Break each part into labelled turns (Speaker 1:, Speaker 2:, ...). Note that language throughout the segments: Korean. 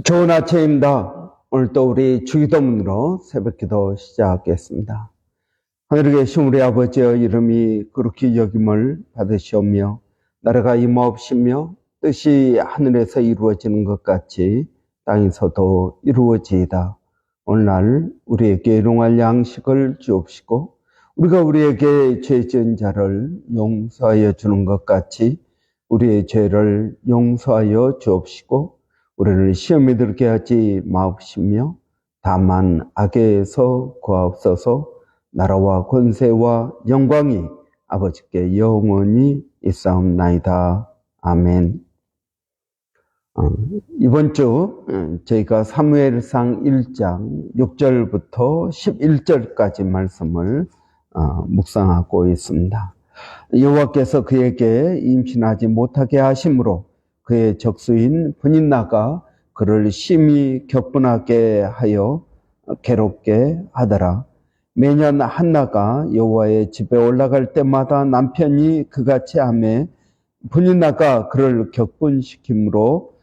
Speaker 1: 좋은 아침입니다. 오늘 또 우리 주기도문으로 새벽기도 시작하겠습니다. 하늘에 계신 우리 아버지의 이름이 그렇게 여김을 받으시오며 나라가 임하옵시며 뜻이 하늘에서 이루어지는 것 같이 땅에서도 이루어지이다. 오늘날 우리에게 일용할 양식을 주옵시고 우리가 우리에게 죄 지은 자를 용서하여 주는 것 같이 우리의 죄를 용서하여 주옵시고 우리를 시험에 들게 하지 마옵시며 다만 악에서 구하옵소서. 나라와 권세와 영광이 아버지께 영원히 있사옵나이다. 아멘. 이번 주 저희가 사무엘상 1장 6절부터 11절까지 말씀을 묵상하고 있습니다. 여호와께서 그에게 임신하지 못하게 하심으로 그의 적수인 브닛나가 그를 심히 격분하게 하여 괴롭게 하더라. 매년 한나가 여호와의 집에 올라갈 때마다 남편이 그같이 하매 브닛나가 그를 격분시키므로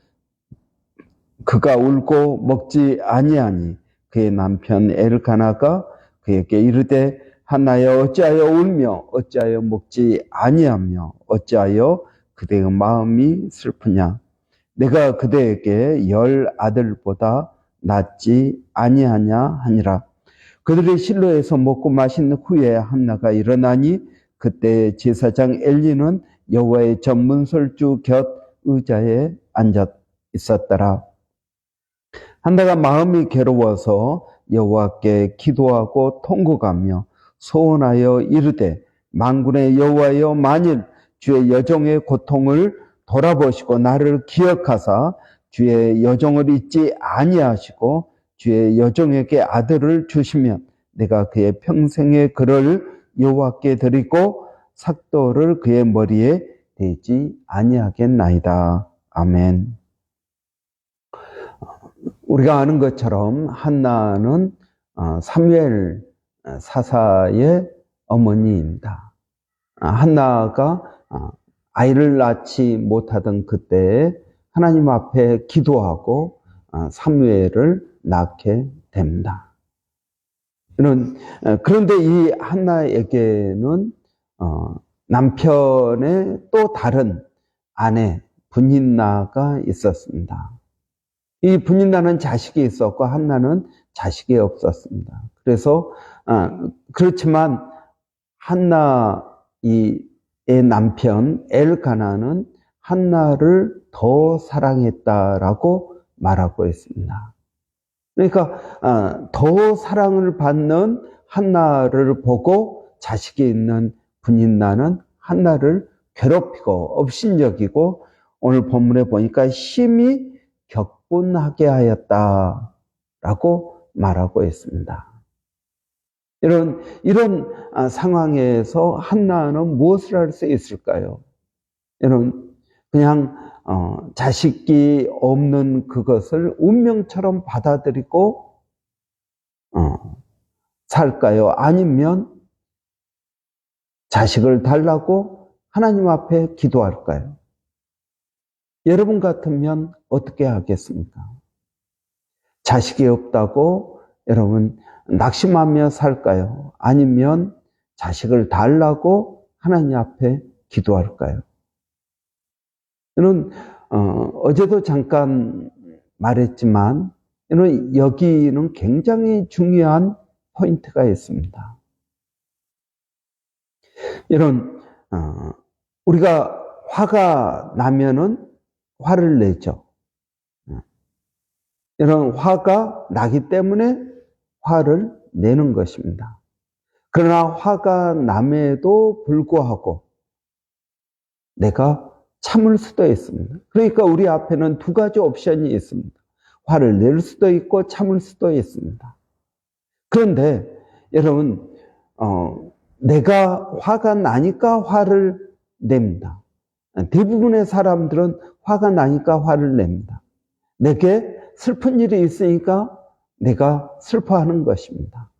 Speaker 1: 그가 울고 먹지 아니하니 그의 남편 엘가나가 그에게 이르되 한나여 어찌하여 울며 어찌하여 먹지 아니하며 어찌하여 그대의 마음이 슬프냐. 내가 그대에게 10 아들보다 낫지 아니하냐 하니라. 그들이 실로에서 먹고 마신 후에 한나가 일어나니 그때 제사장 엘리는 여호와의 전문설주 곁 의자에 앉아 있었더라. 한나가 마음이 괴로워서 여호와께 기도하고 통곡하며 소원하여 이르되 만군의 여호와여 만일 주의 여종의 고통을 돌아보시고 나를 기억하사 주의 여종을 잊지 아니하시고 주의 여종에게 아들을 주시면 내가 그의 평생의 그를 여호와께 드리고 삭도를 그의 머리에 대지 아니하겠나이다. 아멘. 우리가 아는 것처럼 한나는 사무엘 사사의 어머니입니다. 한나가 아이를 낳지 못하던 그때에 하나님 앞에 기도하고 사무엘을 낳게 됩니다. 그런데 이 한나에게는 남편의 또 다른 아내 브닛나가 있었습니다. 이 브닛나는 자식이 있었고 한나는 자식이 없었습니다. 그래서 그렇지만 한나의 남편 엘가나는 한나를 더 사랑했다라고 말하고 있습니다. 그러니까 더 사랑을 받는 한나를 보고 자식이 있는 브닛나는 한나를 괴롭히고 업신여기고 오늘 본문에 보니까 심히 격분하게 하였다라고 말하고 있습니다. 이런 상황에서 한나는 무엇을 할 수 있을까요? 그냥 자식이 없는 그것을 운명처럼 받아들이고 살까요? 아니면 자식을 달라고 하나님 앞에 기도할까요? 여러분 같으면 어떻게 하겠습니까? 자식이 없다고 여러분 낙심하며 살까요? 아니면 자식을 달라고 하나님 앞에 기도할까요? 저는 어제도 잠깐 말했지만 여기는 굉장히 중요한 포인트가 있습니다. 우리가 화가 나면은 화를 내죠. 화가 나기 때문에 화를 내는 것입니다. 그러나 화가 남에도 불구하고 내가 참을 수도 있습니다. 그러니까 우리 앞에는 두 가지 옵션이 있습니다. 화를 낼 수도 있고 참을 수도 있습니다. 그런데 여러분 내가 화가 나니까 화를 냅니다. 대부분의 사람들은 화가 나니까 화를 냅니다. 내게 슬픈 일이 있으니까 내가 슬퍼하는 것입니다.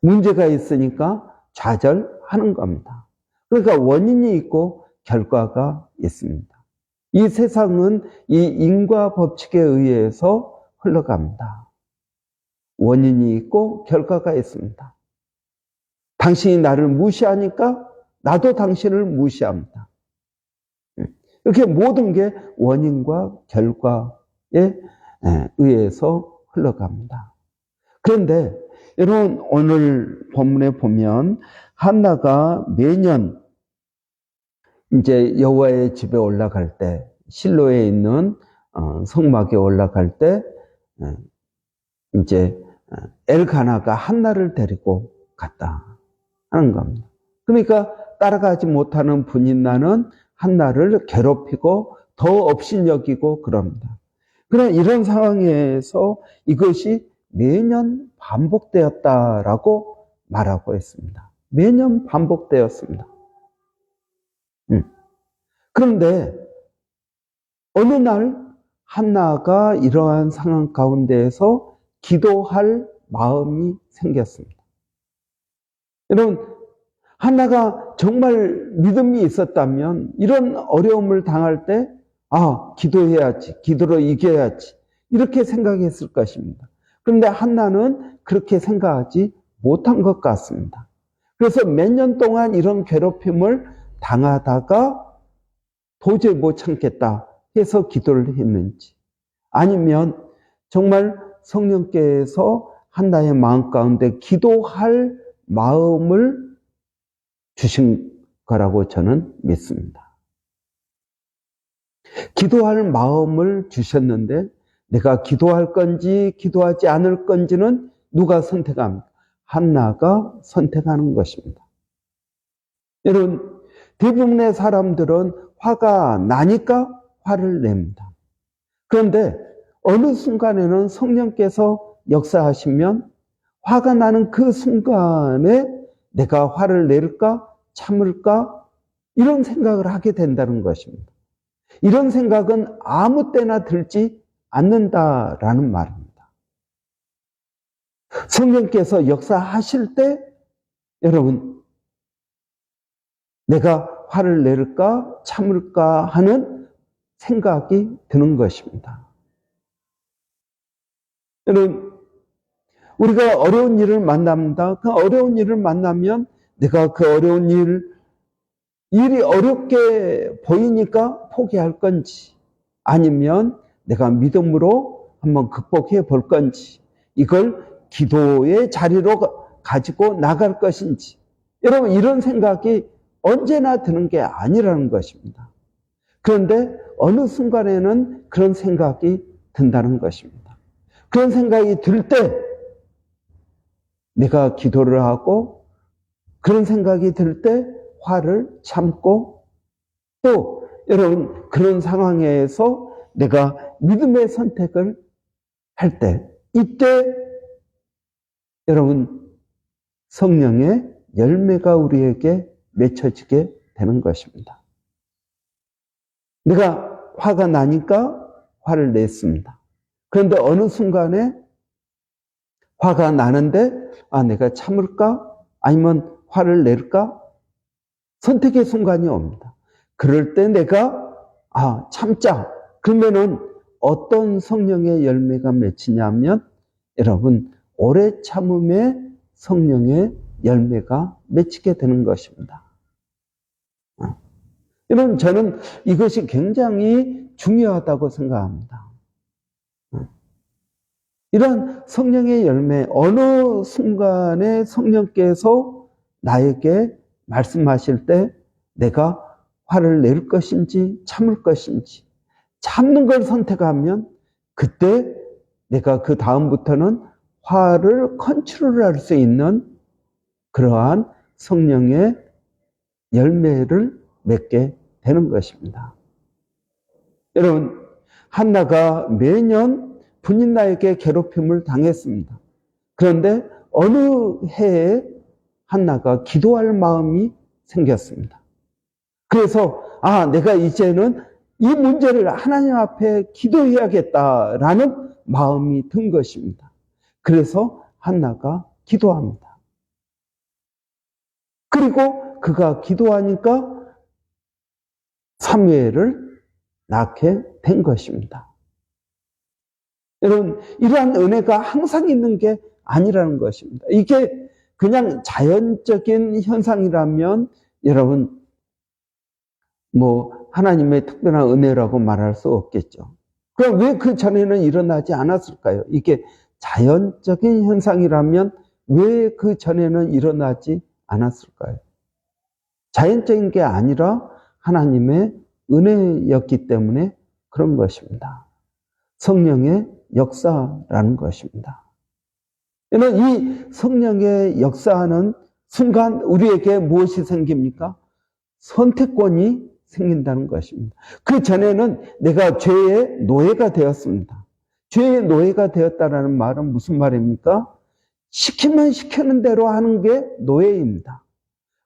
Speaker 1: 문제가 있으니까 좌절하는 겁니다. 그러니까 원인이 있고 결과가 있습니다. 이 세상은 이 인과 법칙에 의해서 흘러갑니다. 원인이 있고 결과가 있습니다. 당신이 나를 무시하니까 나도 당신을 무시합니다. 이렇게 모든 게 원인과 결과에 의해서 흘러갑니다. 그런데 여러분, 오늘 본문에 보면 한나가 매년 이제 여호와의 집에 올라갈 때, 실로에 있는 성막에 올라갈 때 이제 엘가나가 한나를 데리고 갔다 하는 겁니다. 그러니까 따라가지 못하는 분인나는 한나를 괴롭히고 더 업신여기고 그럽니다. 그런 이런 상황에서 이것이 매년 반복되었다라고 말하고 있습니다. 매년 반복되었습니다. 그런데 어느 날 한나가 이러한 상황 가운데에서 기도할 마음이 생겼습니다. 여러분, 한나가 정말 믿음이 있었다면 이런 어려움을 당할 때 기도해야지, 기도로 이겨야지 이렇게 생각했을 것입니다. 그런데 한나는 그렇게 생각하지 못한 것 같습니다. 그래서 몇 년 동안 이런 괴롭힘을 당하다가 도저히 못 참겠다 해서 기도를 했는지, 아니면 정말 성령께서 한나의 마음 가운데 기도할 마음을 주신 거라고 저는 믿습니다. 기도할 마음을 주셨는데 내가 기도할 건지 기도하지 않을 건지는 누가 선택합니까? 한나가 선택하는 것입니다. 여러분, 대부분의 사람들은 화가 나니까 화를 냅니다. 그런데 어느 순간에는 성령께서 역사하시면 화가 나는 그 순간에 내가 화를 낼까? 참을까? 이런 생각을 하게 된다는 것입니다. 이런 생각은 아무 때나 들지 않는다라는 말입니다. 성령께서 역사하실 때 여러분, 내가 화를 낼까? 참을까? 하는 생각이 드는 것입니다. 여러분, 우리가 어려운 일을 만납니다. 그 어려운 일을 만나면 내가 그 어려운 일이 어렵게 보이니까 포기할 건지, 아니면 내가 믿음으로 한번 극복해 볼 건지, 이걸 기도의 자리로 가지고 나갈 것인지, 여러분, 이런 생각이 언제나 드는 게 아니라는 것입니다. 그런데 어느 순간에는 그런 생각이 든다는 것입니다. 그런 생각이 들 때 내가 기도를 하고, 그런 생각이 들 때 화를 참고, 또 여러분, 그런 상황에서 내가 믿음의 선택을 할 때, 이때 여러분, 성령의 열매가 우리에게 맺혀지게 되는 것입니다. 내가 화가 나니까 화를 냈습니다. 그런데 어느 순간에 화가 나는데 내가 참을까? 아니면 화를 낼까? 선택의 순간이 옵니다. 그럴 때 내가 참자. 그러면은 어떤 성령의 열매가 맺히냐면 여러분, 오래 참음에 성령의 열매가 맺히게 되는 것입니다. 여러분, 저는 이것이 굉장히 중요하다고 생각합니다. 이런 성령의 열매, 어느 순간에 성령께서 나에게 말씀하실 때 내가 화를 낼 것인지 참을 것인지, 참는 걸 선택하면 그때 내가 그 다음부터는 화를 컨트롤할 수 있는 그러한 성령의 열매를 맺게 되는 것입니다. 여러분, 한나가 매년 분인나에게 괴롭힘을 당했습니다. 그런데 어느 해에 한나가 기도할 마음이 생겼습니다. 그래서 내가 이제는 이 문제를 하나님 앞에 기도해야겠다라는 마음이 든 것입니다. 그래서 한나가 기도합니다. 그리고 그가 기도하니까 사무엘을 낳게 된 것입니다. 여러분, 이러한 은혜가 항상 있는 게 아니라는 것입니다. 이게 그냥 자연적인 현상이라면 여러분, 하나님의 특별한 은혜라고 말할 수 없겠죠. 그럼 왜 그 전에는 일어나지 않았을까요? 이게 자연적인 현상이라면 왜 그 전에는 일어나지 않았을까요? 자연적인 게 아니라 하나님의 은혜였기 때문에 그런 것입니다. 성령의 역사라는 것입니다. 이 성령의 역사하는 순간 우리에게 무엇이 생깁니까? 선택권이 생긴다는 것입니다. 그 전에는 내가 죄의 노예가 되었습니다. 죄의 노예가 되었다는 말은 무슨 말입니까? 시키면 시키는 대로 하는 게 노예입니다.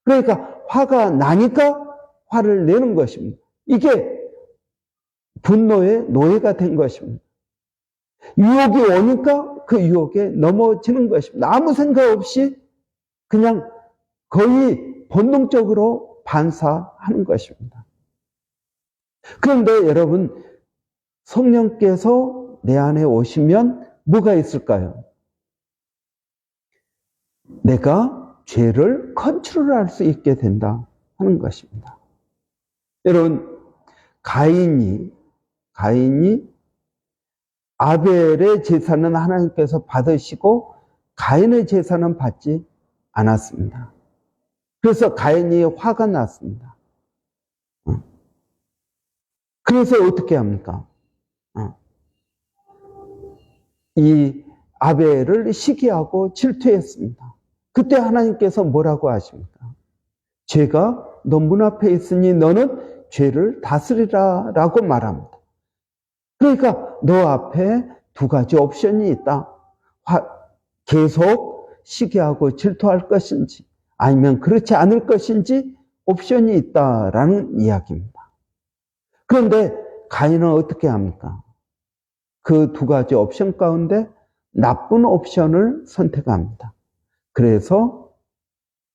Speaker 1: 그러니까 화가 나니까 화를 내는 것입니다. 이게 분노의 노예가 된 것입니다. 유혹이 오니까 그 유혹에 넘어지는 것입니다. 아무 생각 없이 그냥 거의 본능적으로 반사하는 것입니다. 그런데 여러분, 성령께서 내 안에 오시면 뭐가 있을까요? 내가 죄를 컨트롤할 수 있게 된다 하는 것입니다. 여러분, 가인이 아벨의 제사는 하나님께서 받으시고 가인의 제사는 받지 않았습니다. 그래서 가인이 화가 났습니다. 그래서 어떻게 합니까? 이 아벨을 시기하고 질투했습니다. 그때 하나님께서 뭐라고 하십니까? 죄가 너 문 앞에 있으니 너는 죄를 다스리라 라고 말합니다. 그러니까 너 앞에 두 가지 옵션이 있다. 계속 시기하고 질투할 것인지 아니면 그렇지 않을 것인지 옵션이 있다라는 이야기입니다. 그런데 가인은 어떻게 합니까? 그 두 가지 옵션 가운데 나쁜 옵션을 선택합니다. 그래서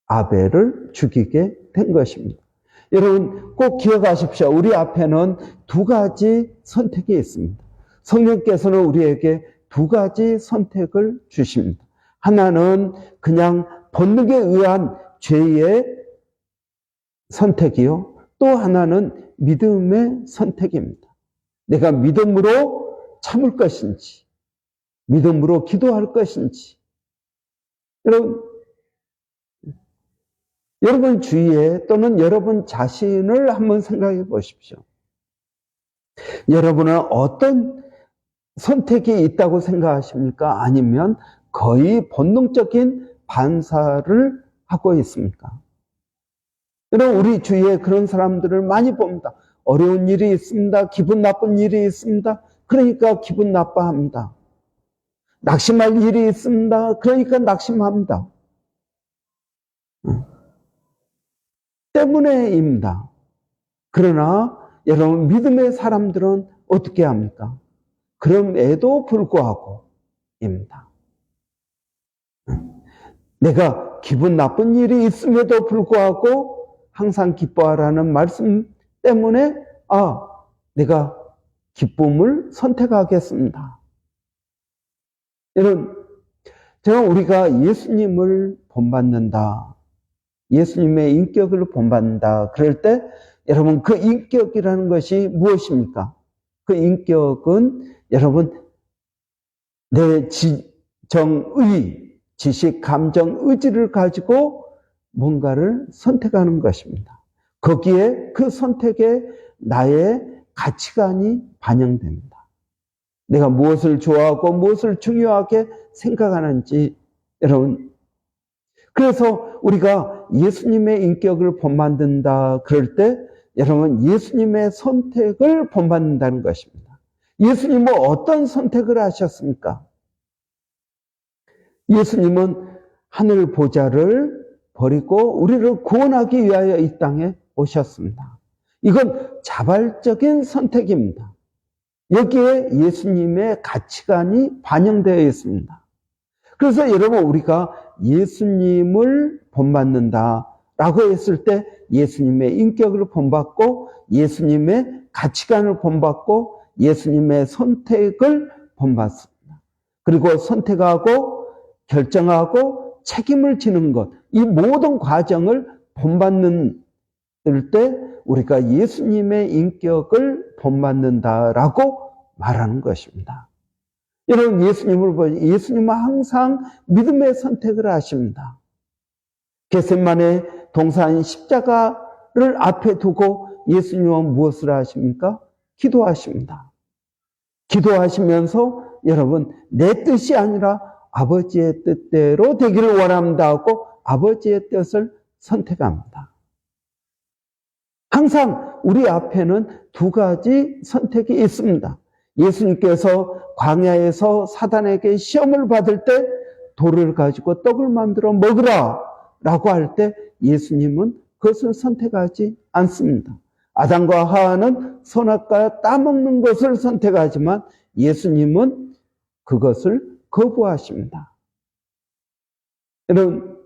Speaker 1: 아벨을 죽이게 된 것입니다. 여러분 꼭 기억하십시오. 우리 앞에는 두 가지 선택이 있습니다. 성령께서는 우리에게 두 가지 선택을 주십니다. 하나는 그냥 본능에 의한 죄의 선택이요. 또 하나는 믿음의 선택입니다. 내가 믿음으로 참을 것인지, 믿음으로 기도할 것인지. 여러분 주위에 또는 여러분 자신을 한번 생각해 보십시오. 여러분은 어떤 선택이 있다고 생각하십니까? 아니면 거의 본능적인 반사를 하고 있습니까? 여러분 우리 주위에 그런 사람들을 많이 봅니다. 어려운 일이 있습니다. 기분 나쁜 일이 있습니다. 그러니까 기분 나빠합니다. 낙심할 일이 있습니다. 그러니까 낙심합니다. 때문에입니다. 그러나 여러분 믿음의 사람들은 어떻게 합니까? 그럼에도 불구하고입니다. 내가 기분 나쁜 일이 있음에도 불구하고 항상 기뻐하라는 말씀 때문에 내가 기쁨을 선택하겠습니다. 여러분, 우리가 예수님을 본받는다, 예수님의 인격을 본받는다 그럴 때 여러분 그 인격이라는 것이 무엇입니까? 그 인격은 여러분 내 정의, 지식, 감정, 의지를 가지고 뭔가를 선택하는 것입니다. 거기에 그 선택에 나의 가치관이 반영됩니다. 내가 무엇을 좋아하고 무엇을 중요하게 생각하는지 여러분, 그래서 우리가 예수님의 인격을 본받는다 그럴 때 여러분 예수님의 선택을 본받는다는 것입니다. 예수님은 어떤 선택을 하셨습니까? 예수님은 하늘 보좌를 버리고 우리를 구원하기 위하여 이 땅에 오셨습니다. 이건 자발적인 선택입니다. 여기에 예수님의 가치관이 반영되어 있습니다. 그래서 여러분 우리가 예수님을 본받는다라고 했을 때 예수님의 인격을 본받고 예수님의 가치관을 본받고 예수님의 선택을 본받습니다. 그리고 선택하고 결정하고 책임을 지는 것, 이 모든 과정을 본받는 때 우리가 예수님의 인격을 본받는다라고 말하는 것입니다. 여러분, 예수님을 보니 예수님은 항상 믿음의 선택을 하십니다. 겟세마네 동산 십자가를 앞에 두고 예수님은 무엇을 하십니까? 기도하십니다. 기도하시면서 여러분, 내 뜻이 아니라 아버지의 뜻대로 되기를 원합니다 하고 아버지의 뜻을 선택합니다. 항상 우리 앞에는 두 가지 선택이 있습니다. 예수님께서 광야에서 사단에게 시험을 받을 때 돌을 가지고 떡을 만들어 먹으라 라고 할 때 예수님은 그것을 선택하지 않습니다. 아담과 하와는 선악과 따먹는 것을 선택하지만 예수님은 그것을 거부하십니다. 여러분,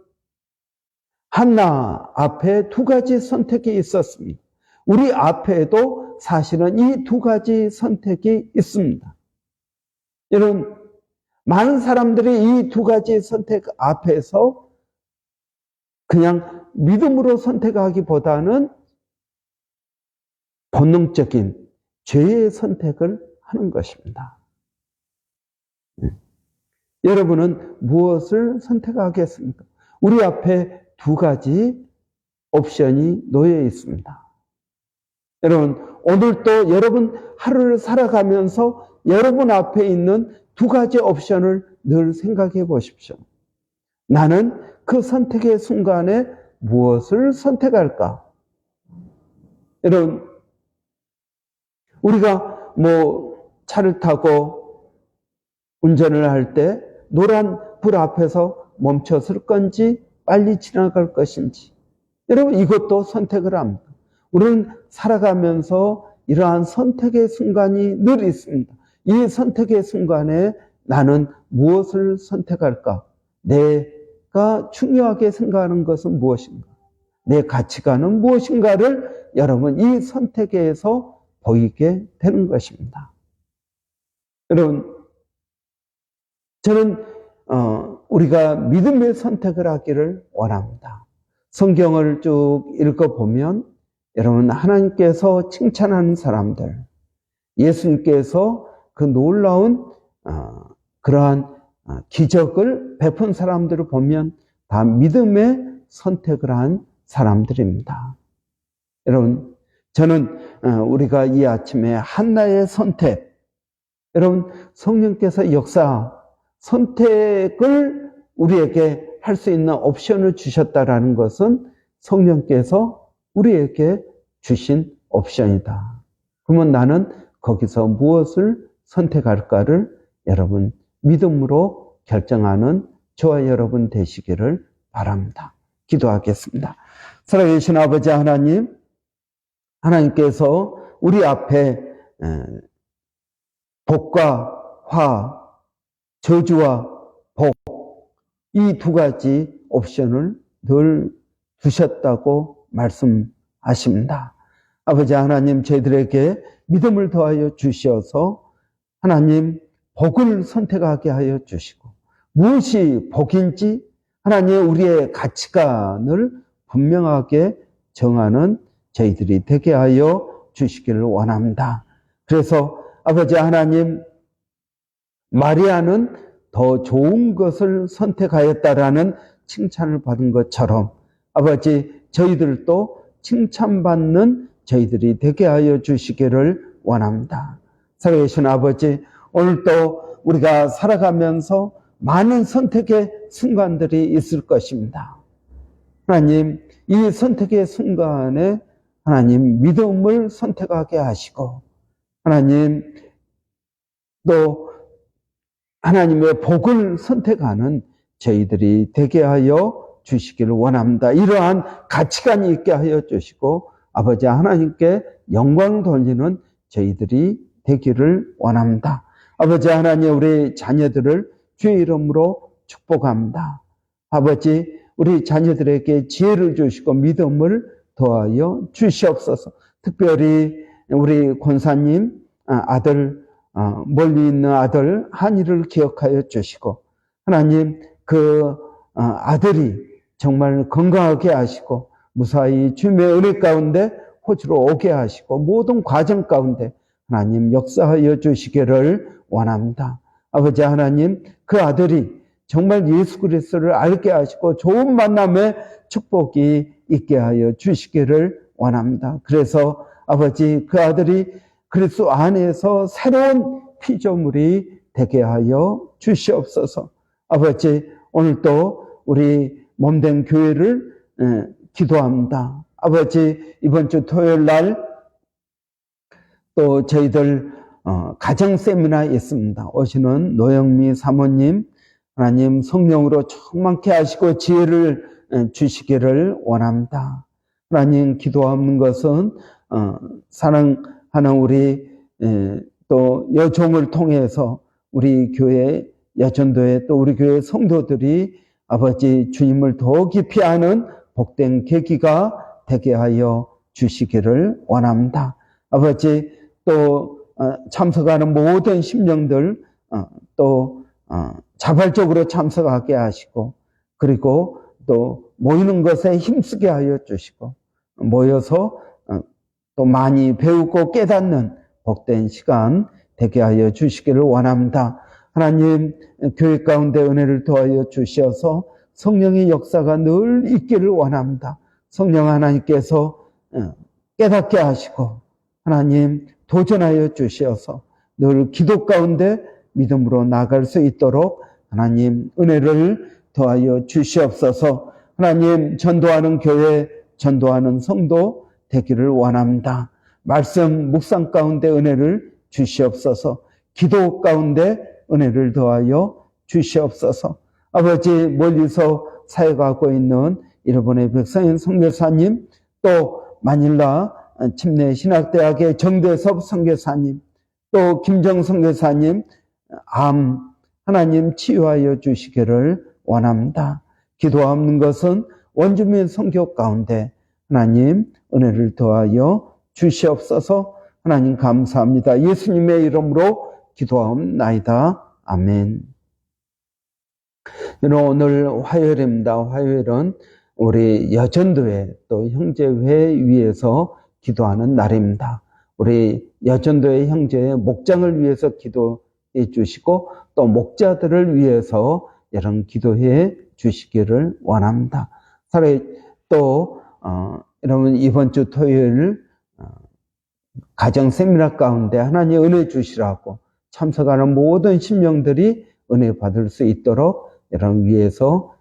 Speaker 1: 한나 앞에 두 가지 선택이 있었습니다. 우리 앞에도 사실은 이 두 가지 선택이 있습니다. 여러분, 많은 사람들이 이 두 가지 선택 앞에서 그냥 믿음으로 선택하기보다는 본능적인 죄의 선택을 하는 것입니다. 여러분은 무엇을 선택하겠습니까? 우리 앞에 두 가지 옵션이 놓여 있습니다. 여러분, 오늘도 여러분 하루를 살아가면서 여러분 앞에 있는 두 가지 옵션을 늘 생각해 보십시오. 나는 그 선택의 순간에 무엇을 선택할까? 여러분, 우리가 차를 타고 운전을 할 때 노란 불 앞에서 멈춰설 건지 빨리 지나갈 것인지, 여러분, 이것도 선택을 합니다. 우리는 살아가면서 이러한 선택의 순간이 늘 있습니다. 이 선택의 순간에 나는 무엇을 선택할까? 내가 중요하게 생각하는 것은 무엇인가? 내 가치관은 무엇인가를 여러분 이 선택에서 보이게 되는 것입니다. 여러분, 저는 우리가 믿음의 선택을 하기를 원합니다. 성경을 쭉 읽어보면 여러분, 하나님께서 칭찬하는 사람들, 예수님께서 그 놀라운 그러한 기적을 베푼 사람들을 보면 다 믿음의 선택을 한 사람들입니다. 여러분, 저는 우리가 이 아침에 한나의 선택, 여러분, 성령께서 선택을 우리에게 할 수 있는 옵션을 주셨다라는 것은 성령께서 우리에게 주신 옵션이다. 그러면 나는 거기서 무엇을 선택할까를 여러분 믿음으로 결정하는 저와 여러분 되시기를 바랍니다. 기도하겠습니다. 살아계신 아버지 하나님, 하나님께서 우리 앞에 복과 화, 저주와 복, 이 두 가지 옵션을 늘 주셨다고 말씀하십니다. 아버지 하나님, 저희들에게 믿음을 더하여 주셔서 하나님 복을 선택하게 하여 주시고, 무엇이 복인지 하나님 우리의 가치관을 분명하게 정하는 저희들이 되게 하여 주시기를 원합니다. 그래서 아버지 하나님, 마리아는 더 좋은 것을 선택하였다라는 칭찬을 받은 것처럼 아버지, 저희들도 칭찬받는 저희들이 되게 하여 주시기를 원합니다. 살아계신 아버지, 오늘도 우리가 살아가면서 많은 선택의 순간들이 있을 것입니다. 하나님, 이 선택의 순간에 하나님 믿음을 선택하게 하시고, 하나님 또 하나님의 복을 선택하는 저희들이 되게 하여 주시기를 원합니다. 이러한 가치관이 있게 하여 주시고 아버지 하나님께 영광을 돌리는 저희들이 되기를 원합니다. 아버지 하나님, 우리 자녀들을 주의 이름으로 축복합니다. 아버지, 우리 자녀들에게 지혜를 주시고 믿음을 더하여 주시옵소서. 특별히 우리 권사님 아들, 멀리 있는 아들 한이를 기억하여 주시고, 하나님 그 아들이 정말 건강하게 하시고 무사히 주님의 은혜 가운데 호주로 오게 하시고 모든 과정 가운데 하나님 역사하여 주시기를 원합니다. 아버지 하나님, 그 아들이 정말 예수 그리스도를 알게 하시고 좋은 만남의 축복이 있게 하여 주시기를 원합니다. 그래서 아버지, 그 아들이 그리스도 안에서 새로운 피조물이 되게 하여 주시옵소서. 아버지, 오늘도 우리 몸된 교회를 기도합니다. 아버지, 이번 주 토요일 날 또 저희들 가정 세미나 있습니다. 오시는 노영미 사모님, 하나님 성령으로 충만케 하시고 지혜를 주시기를 원합니다. 하나님, 기도하는 것은 사랑하는 우리 또 여종을 통해서 우리 교회 여전도회 또 우리 교회 성도들이 아버지 주님을 더 깊이 아는 복된 계기가 되게 하여 주시기를 원합니다. 아버지, 또 참석하는 모든 심령들 또 자발적으로 참석하게 하시고, 그리고 또 모이는 것에 힘쓰게 하여 주시고, 모여서 또 많이 배우고 깨닫는 복된 시간 되게 하여 주시기를 원합니다. 하나님, 교회 가운데 은혜를 더하여 주셔서 성령의 역사가 늘 있기를 원합니다. 성령 하나님께서 깨닫게 하시고 하나님 도전하여 주셔서 늘 기도 가운데 믿음으로 나갈 수 있도록 하나님 은혜를 더하여 주시옵소서. 하나님, 전도하는 교회, 전도하는 성도 되기를 원합니다. 말씀 묵상 가운데 은혜를 주시옵소서. 기도 가운데 은혜를 더하여 주시옵소서. 아버지, 멀리서 사역하고 있는 일본의 백성현 선교사님, 또 마닐라 침례 신학대학의 정대섭 선교사님, 또 김정 선교사님, 암 하나님 치유하여 주시기를 원합니다. 기도하는 것은 원주민 선교 가운데 하나님 은혜를 더하여 주시옵소서. 하나님 감사합니다. 예수님의 이름으로 기도하옵나이다. 아멘. 오늘 화요일입니다. 화요일은 우리 여전도회 또 형제회 위해서 기도하는 날입니다. 우리 여전도회 형제의 목장을 위해서 기도해 주시고 또 목자들을 위해서 여러분 기도해 주시기를 원합니다. 또 여러분 이번 주 토요일 가정 세미나 가운데 하나님 은혜 주시라고 참석하는 모든 심령들이 은혜 받을 수 있도록 여러분 위해서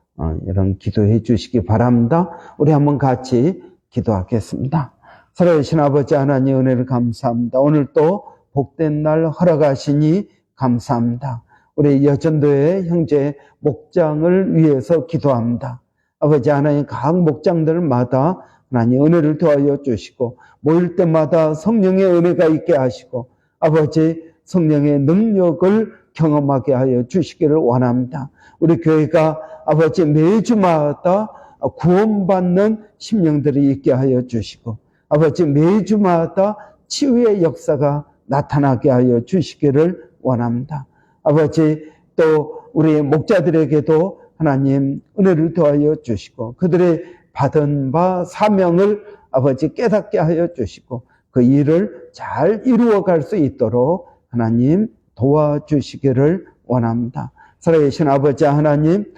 Speaker 1: 여러분 기도해 주시기 바랍니다. 우리 한번 같이 기도하겠습니다. 살아계신 아버지 하나님 은혜를 감사합니다. 오늘 또 복된 날 허락하시니 감사합니다. 우리 여전도의 형제 목장을 위해서 기도합니다. 아버지 하나님, 각 목장들마다 하나님 은혜를 더하여 주시고 모일 때마다 성령의 은혜가 있게 하시고 아버지 성령의 능력을 경험하게 하여 주시기를 원합니다. 우리 교회가 아버지 매주마다 구원받는 심령들이 있게 하여 주시고 아버지 매주마다 치유의 역사가 나타나게 하여 주시기를 원합니다. 아버지, 또 우리 목자들에게도 하나님 은혜를 더하여 주시고 그들의 받은 바 사명을 아버지 깨닫게 하여 주시고 그 일을 잘 이루어갈 수 있도록 하나님 도와주시기를 원합니다. 살아계신 아버지 하나님,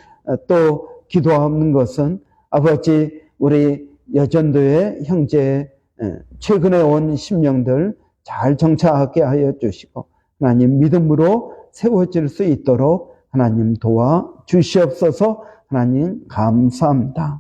Speaker 1: 또 기도하는 것은 아버지 우리 여전도의 형제 최근에 온 심령들 잘 정착하게 하여 주시고 하나님 믿음으로 세워질 수 있도록 하나님 도와주시옵소서. 하나님 감사합니다.